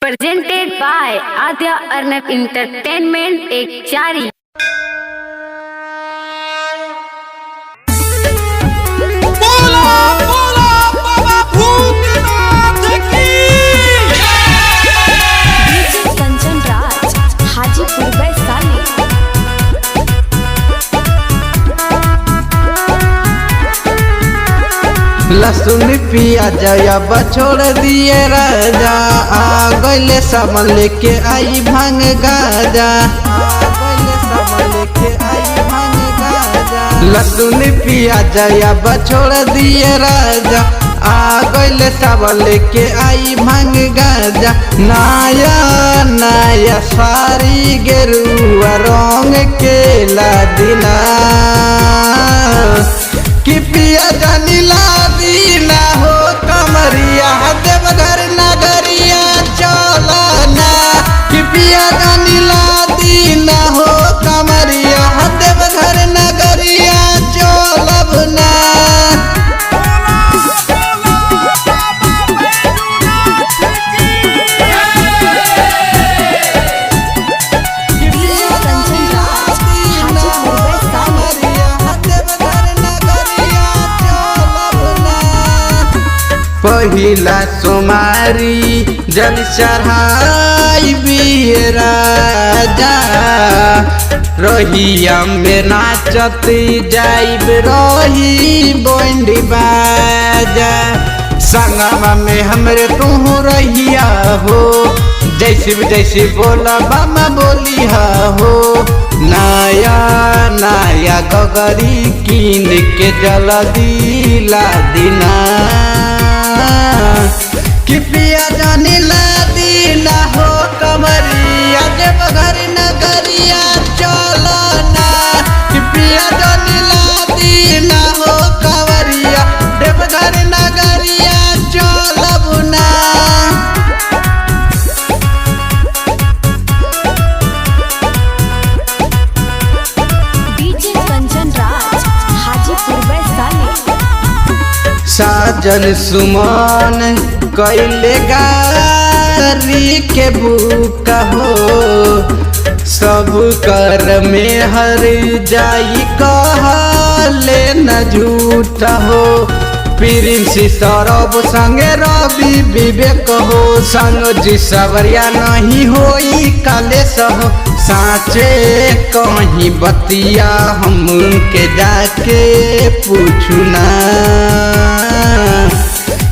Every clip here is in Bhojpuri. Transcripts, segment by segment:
presented by Adya Arnab Entertainment एक चारी। लहसुन प्याज छोड़ दिए राजा, आ गइले सामान लेके आई भांग गाजा। लहसुन प्याज छोड़ दिए राजा, आ गइले सामान लेके आई भांग गाजा। नया नया सारी गेरुआ रंग के लादिना कि पिया जानी लादीना हो कमरिया देवघर नगरिया चलना। कि पिया जानी लादीना हो कमरिया देवघर नगरिया चलबना। पहिला सोमारी जल चढ़ाई राजा, रहिया में नाचत जाइब रही बंडी बाजा। संगमा में हमरे तू रहिया हो, जैसे बोला बामा बोलिया हो। नया नया गगरी कीन के जल्दी ला दिना कि पिया जानी लादीना हो कमरिया देवघर नगरिया चलना। कि पिया जानी लादीना हो कमरिया देवघर नगरिया चलबना। साजन सुमन कैले गारी के बुक हो, सब कर में हर जाई कहले न झूठ हो। प्रिंसी सरब संगे रवि विवेक हो, संग जी सवरिया नहीं होई कालेश हो। साचे कहीं बतिया हम के जाके पूछना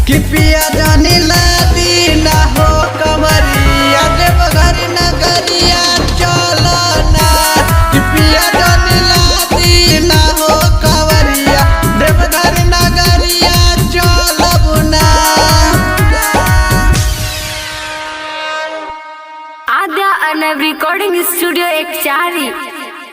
कि पिया जानी लादीना हो कमरिया देवघर नगरिया चलना। कि पिया जानी लादीना हो कमरिया देवघर नगरिया चलबना। आद्या अर्नब रिकॉर्डिंग स्टूडियो एक चारी।